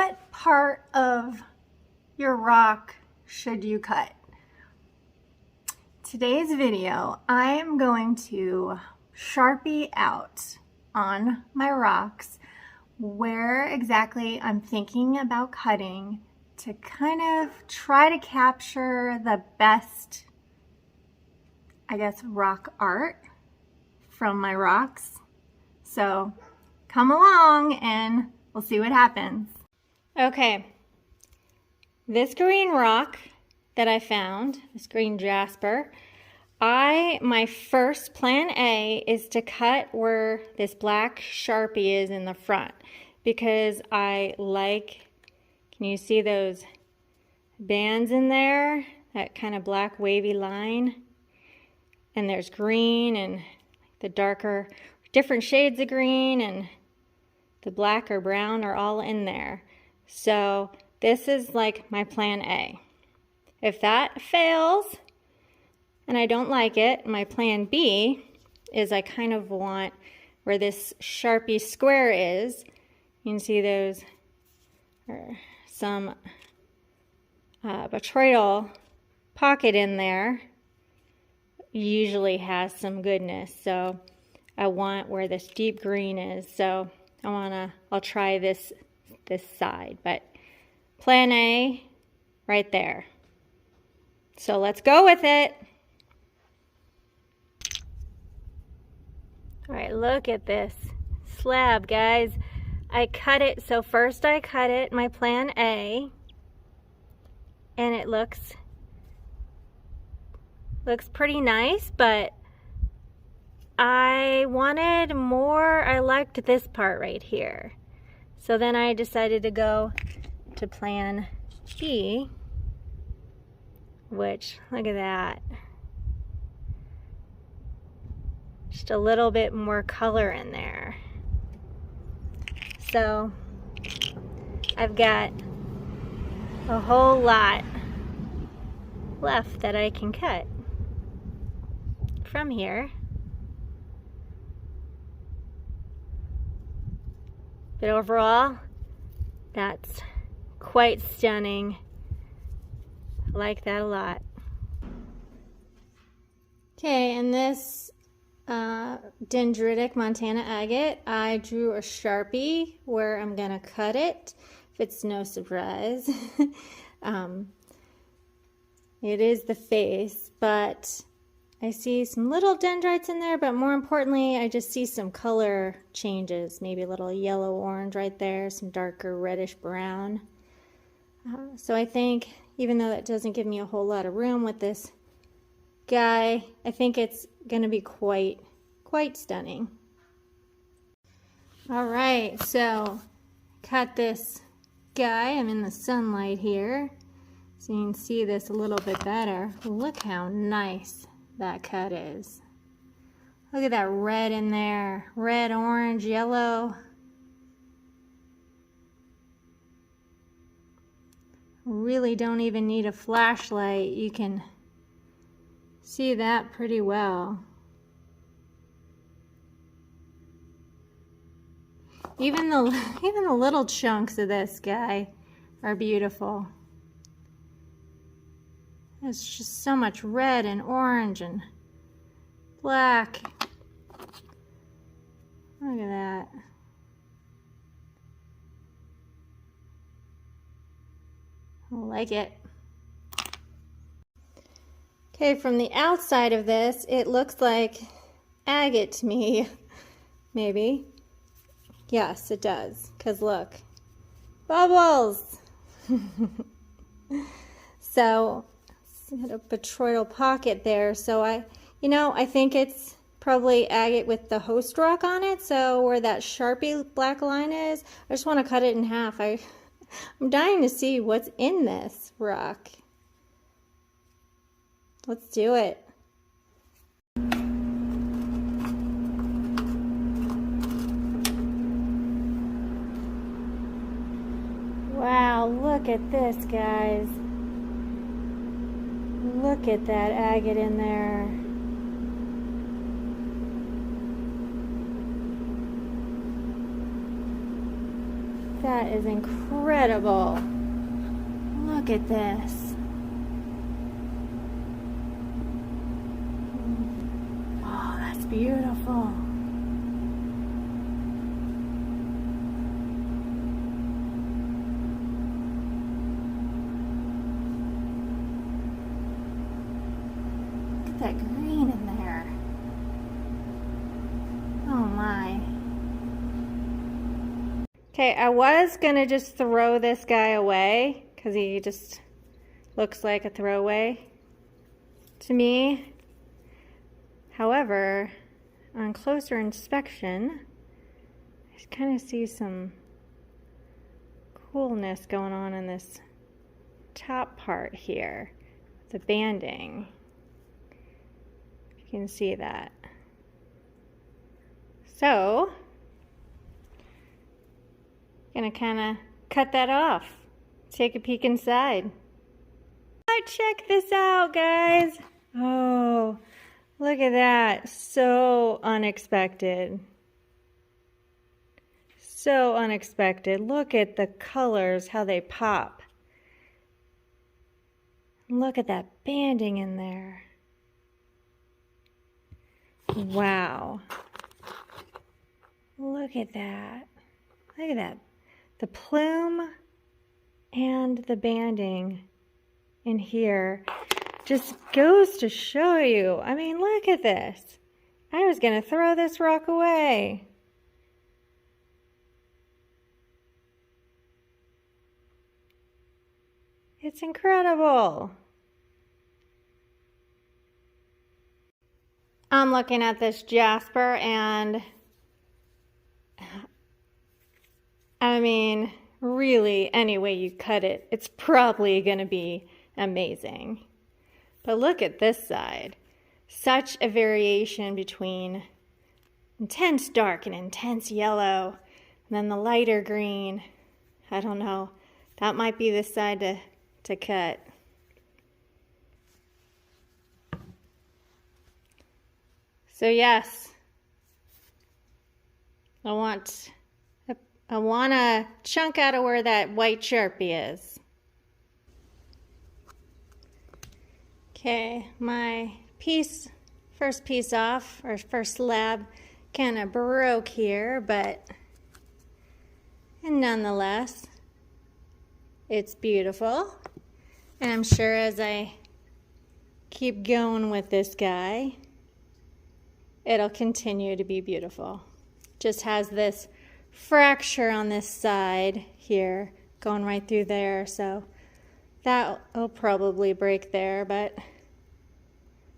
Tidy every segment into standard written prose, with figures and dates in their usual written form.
What part of your rock should you cut? Today's video, I am going to Sharpie out on my rocks where exactly I'm thinking about cutting to kind of try to capture the best, I guess, rock art from my rocks. So come along and we'll see what happens. Okay, this green rock that I found, this green jasper, my first plan A is to cut where this black Sharpie is in the front, because I like, can you see those bands in there? That kind of black wavy line. And there's green and the darker, different shades of green, and the black or brown are all in there. So this is like my plan A. If that fails and I don't like it, my plan B is I kind of want where this Sharpie square is. You can see those are some botryoidal pocket in there. Usually has some goodness. So I want where this deep green is. So I'll try this side, but plan A right there. So let's go with it. All right, look at this slab, guys. I cut it, so first I cut it, my plan A, and it looks pretty nice, but I wanted more. I liked this part right here. So then I decided to go to plan B, which, look at that. Just a little bit more color in there. So I've got a whole lot left that I can cut from here. But overall, that's quite stunning. I like that a lot. Okay, and this Dendritic Montana agate, I drew a Sharpie where I'm gonna cut it, if it's no surprise. It is the face, but I see some little dendrites in there, but more importantly, I just see some color changes, maybe a little yellow-orange right there, some darker reddish-brown. So I think, even though that doesn't give me a whole lot of room with this guy, I think it's gonna be quite stunning. All right, so cut this guy. I'm in the sunlight here, so you can see this a little bit better. Look how nice that cut is. Look at that red in there. Red, orange, yellow. Really don't even need a flashlight. You can see that pretty well. Even the little chunks of this guy are beautiful. There's just so much red and orange and black. Look at that. I like it. Okay, from the outside of this, it looks like agate to me. Maybe. Yes, it does. Because look. Bubbles! So got a botryoidal pocket there, so I think it's probably agate with the host rock on it. So where that Sharpie black line is, I just want to cut it in half. I'm dying to see what's in this rock. Let's do it. Wow, look at this, guys. Look at that agate in there. That is incredible. Look at this. Oh, that's beautiful. Look at that green in there. Oh my. Okay, I was gonna just throw this guy away because he just looks like a throwaway to me. However, on closer inspection, I kind of see some coolness going on in this top part here, the banding. You can see that. So, gonna kind of cut that off. Take a peek inside. Check this out, guys. Oh, look at that. So unexpected. So unexpected. Look at the colors, how they pop. Look at that banding in there. Wow. Look at that. Look at that. The plume and the banding in here just goes to show you. I mean, look at this. I was going to throw this rock away. It's incredible. I'm looking at this jasper and I mean, really, any way you cut it, it's probably going to be amazing. But look at this side. Such a variation between intense dark and intense yellow, and then the lighter green. I don't know. That might be the side to cut. So yes, I want a chunk out of where that white Sharpie is. Okay, my first piece off, or first slab, kind of broke here, but nonetheless, it's beautiful. And I'm sure as I keep going with this guy, it'll continue to be beautiful. Just has this fracture on this side here going right through there, so that will probably break there, but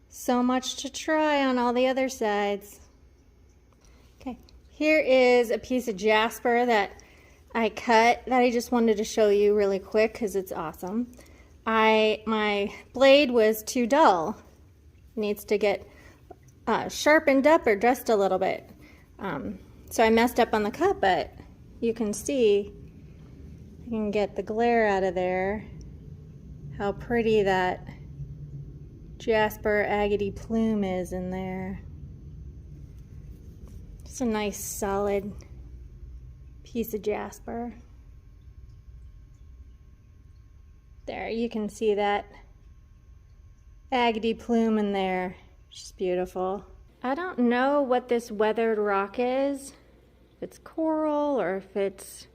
so much to try on all the other sides. Okay, here is a piece of jasper that I cut that I just wanted to show you really quick because it's awesome. My blade was too dull. It needs to get sharpened up or dressed a little bit. So I messed up on the cut, but you can see, you can get the glare out of there, how pretty that jasper-agate plume is in there. It's a nice solid piece of jasper. There, you can see that agate plume in there. Just beautiful. I don't know what this weathered rock is. If it's coral or if it's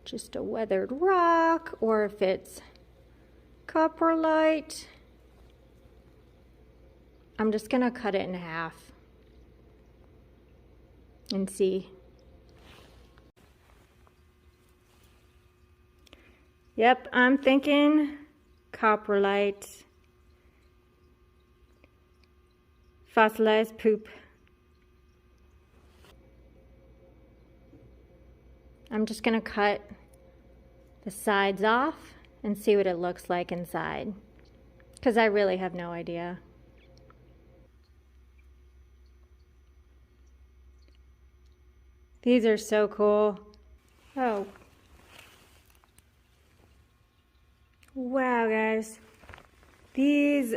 just a weathered rock or if it's Coprolite. I'm just gonna cut it in half and see. Yep, I'm thinking Coprolite. Fossilized poop. I'm just gonna cut the sides off and see what it looks like inside, because I really have no idea. These are so cool. Oh. Wow, guys. These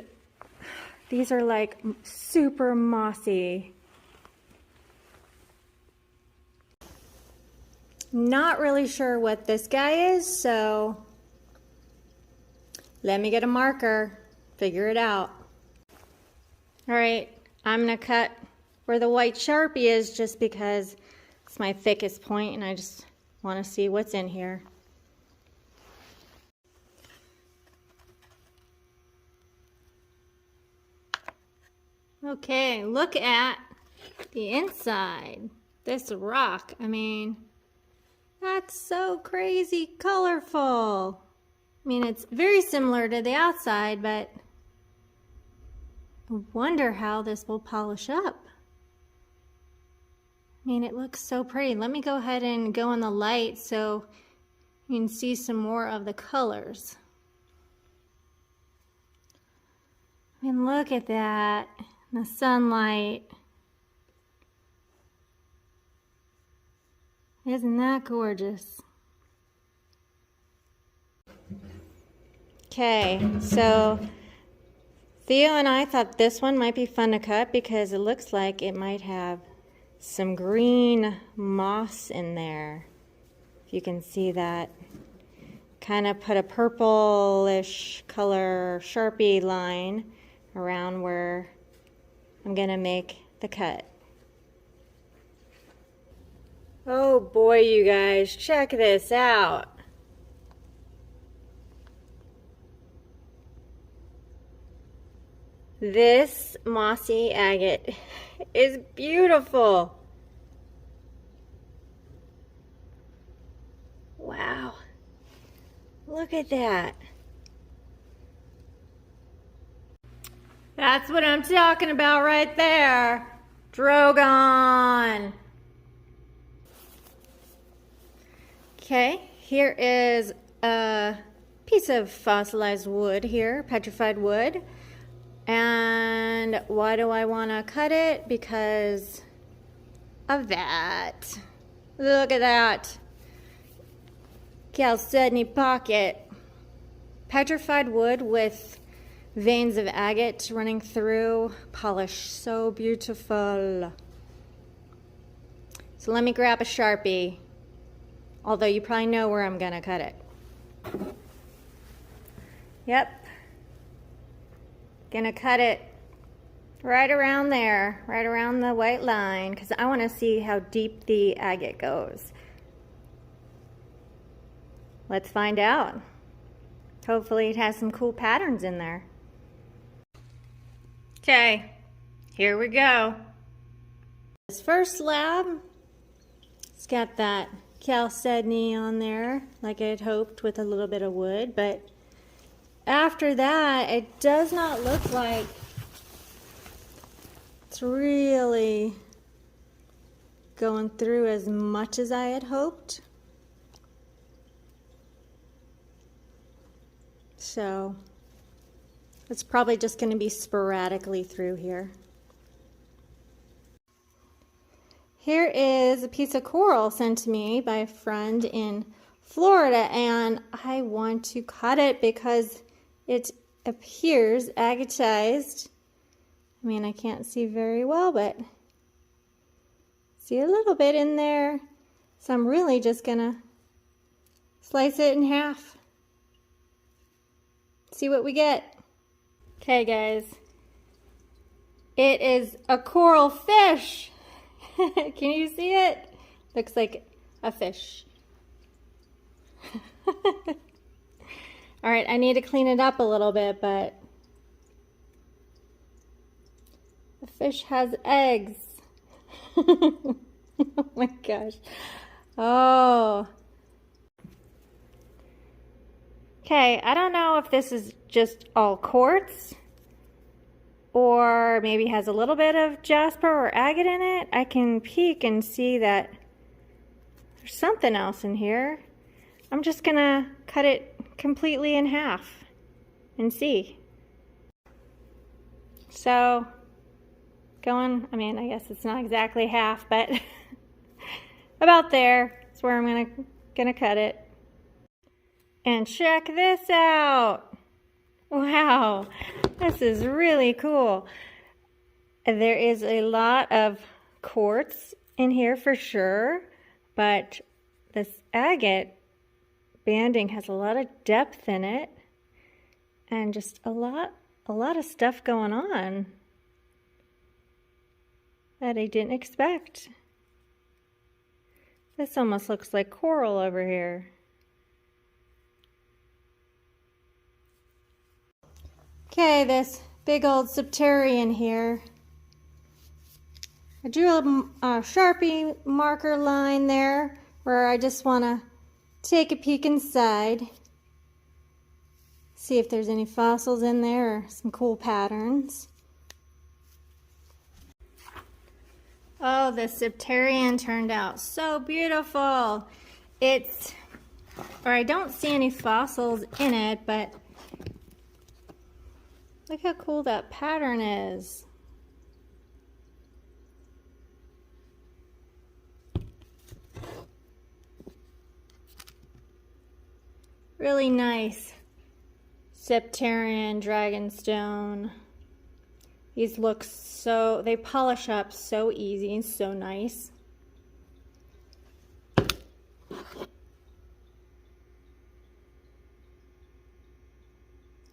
are like super mossy. Not really sure what this guy is, so let me get a marker, figure it out. All right, I'm gonna cut where the white Sharpie is just because it's my thickest point and I just want to see what's in here. Okay, look at the inside. This rock, I mean, that's so crazy colorful. I mean, it's very similar to the outside, but I wonder how this will polish up. I mean, it looks so pretty. Let me go ahead and go in the light so you can see some more of the colors. I mean, look at that. The sunlight. Isn't that gorgeous? Okay, so Theo and I thought this one might be fun to cut because it looks like it might have some green moss in there. If you can see that. Kind of put a purplish color Sharpie line around where I'm gonna make the cut. Oh boy, you guys, check this out. This mossy agate is beautiful. Wow, look at that. That's what I'm talking about right there. Drogon. Okay, here is a piece of fossilized wood here, petrified wood. And why do I want to cut it? Because of that. Look at that. Chalcedony pocket. Petrified wood with veins of agate running through, polish, so beautiful. So let me grab a Sharpie, although you probably know where I'm gonna cut it. Yep, gonna cut it right around there, right around the white line, because I want to see how deep the agate goes. Let's find out. Hopefully it has some cool patterns in there. Okay, here we go. This first slab, it's got that chalcedony on there, like I had hoped, with a little bit of wood, but after that, it does not look like it's really going through as much as I had hoped. So it's probably just going to be sporadically through here. Here is a piece of coral sent to me by a friend in Florida, and I want to cut it because it appears agatized. I mean, I can't see very well, but see a little bit in there. So I'm really just going to slice it in half. See what we get. Okay, guys, it is a coral fish. Can you see it? Looks like a fish. All right, I need to clean it up a little bit, but the fish has eggs. Oh my gosh. Oh. Okay, I don't know if this is just all quartz or maybe has a little bit of jasper or agate in it. I can peek and see that there's something else in here. I'm just gonna cut it completely in half and see. So, I mean, I guess it's not exactly half, but about there is where I'm gonna cut it. And check this out. Wow, this is really cool. There is a lot of quartz in here for sure, but this agate banding has a lot of depth in it and just a lot of stuff going on that I didn't expect. This almost looks like coral over here. Okay, this big old Septarian here. I drew a Sharpie marker line there where I just want to take a peek inside. See if there's any fossils in there or some cool patterns. Oh, the Septarian turned out so beautiful. I don't see any fossils in it, but look how cool that pattern is. Really nice Septarian dragonstone. These look they polish up so easy and so nice.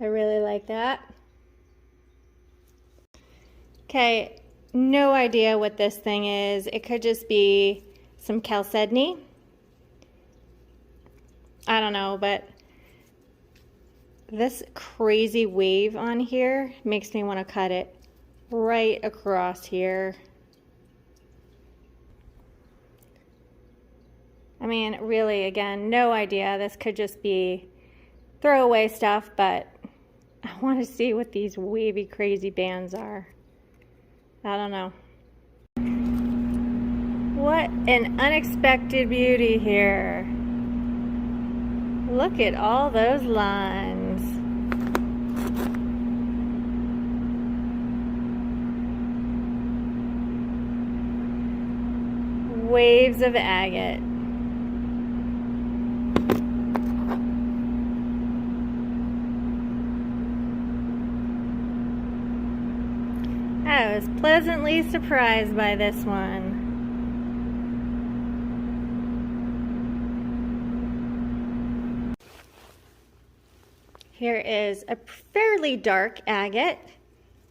I really like that. Okay, no idea what this thing is. It could just be some chalcedony. I don't know, but this crazy wave on here makes me want to cut it right across here. I mean, really, again, no idea. This could just be throwaway stuff, but I want to see what these wavy, crazy bands are. I don't know. What an unexpected beauty here. Look at all those lines. Waves of agate. I was pleasantly surprised by this one. Here is a fairly dark agate,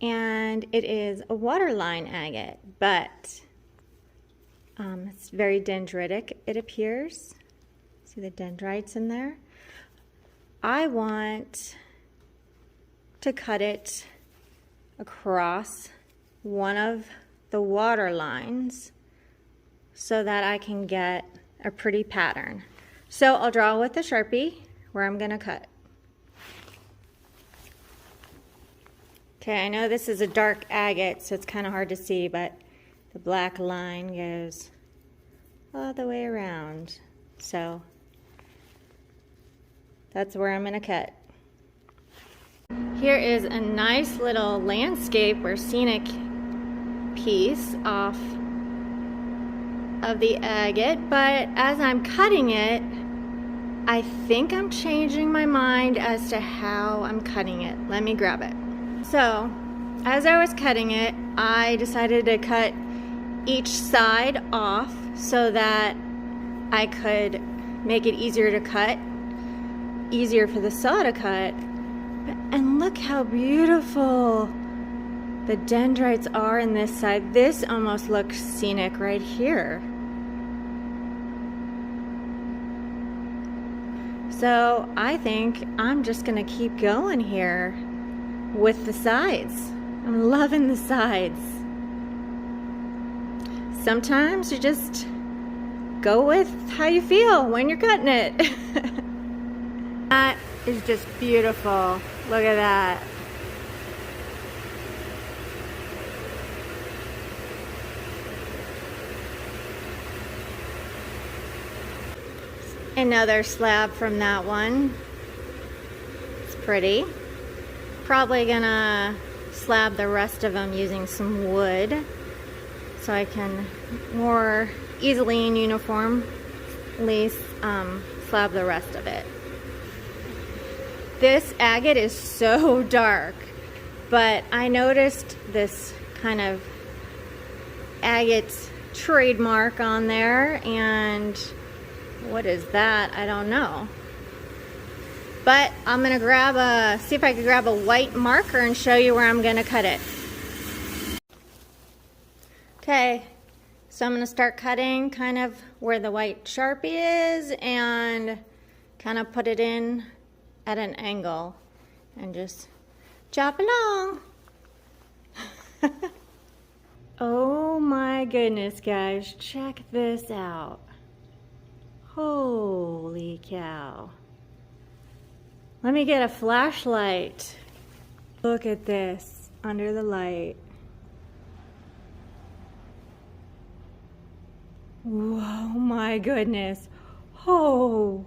and it is a waterline agate, but it's very dendritic, it appears. See the dendrites in there? I want to cut it across one of the water lines so that I can get a pretty pattern. So I'll draw with the Sharpie where I'm gonna cut. Okay, I know this is a dark agate, so it's kind of hard to see, but the black line goes all the way around. So that's where I'm gonna cut. Here is a nice little landscape or scenic piece off of the agate, but as I'm cutting it, I think I'm changing my mind as to how I'm cutting it. Let me grab it. So, as I was cutting it, I decided to cut each side off so that I could make it easier to cut, easier for the saw to cut. And look how beautiful the dendrites are in this side. This almost looks scenic right here. So I think I'm just gonna keep going here with the sides. I'm loving the sides. Sometimes you just go with how you feel when you're cutting it. That is just beautiful. Look at that. Another slab from that one. It's pretty. Probably gonna slab the rest of them using some wood so I can more easily and uniformly slab the rest of it. This agate is so dark, but I noticed this kind of agate trademark on there, and What is that? I don't know. But I'm gonna see if I can grab a white marker and show you where I'm gonna cut it. Okay, so I'm gonna start cutting kind of where the white Sharpie is and kind of put it in at an angle and just chop along. Oh my goodness, guys, check this out. Holy cow. Let me get a flashlight. Look at this under the light. Whoa, my goodness. Oh,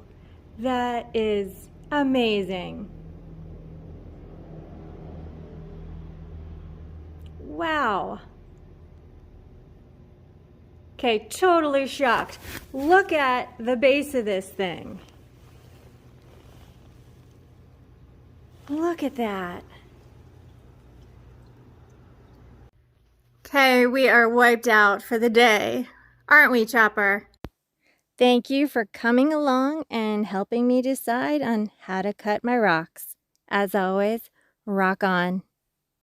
that is amazing. Wow. Okay, totally shocked. Look at the base of this thing. Look at that. Okay, we are wiped out for the day, aren't we, Chopper? Thank you for coming along and helping me decide on how to cut my rocks. As always, rock on.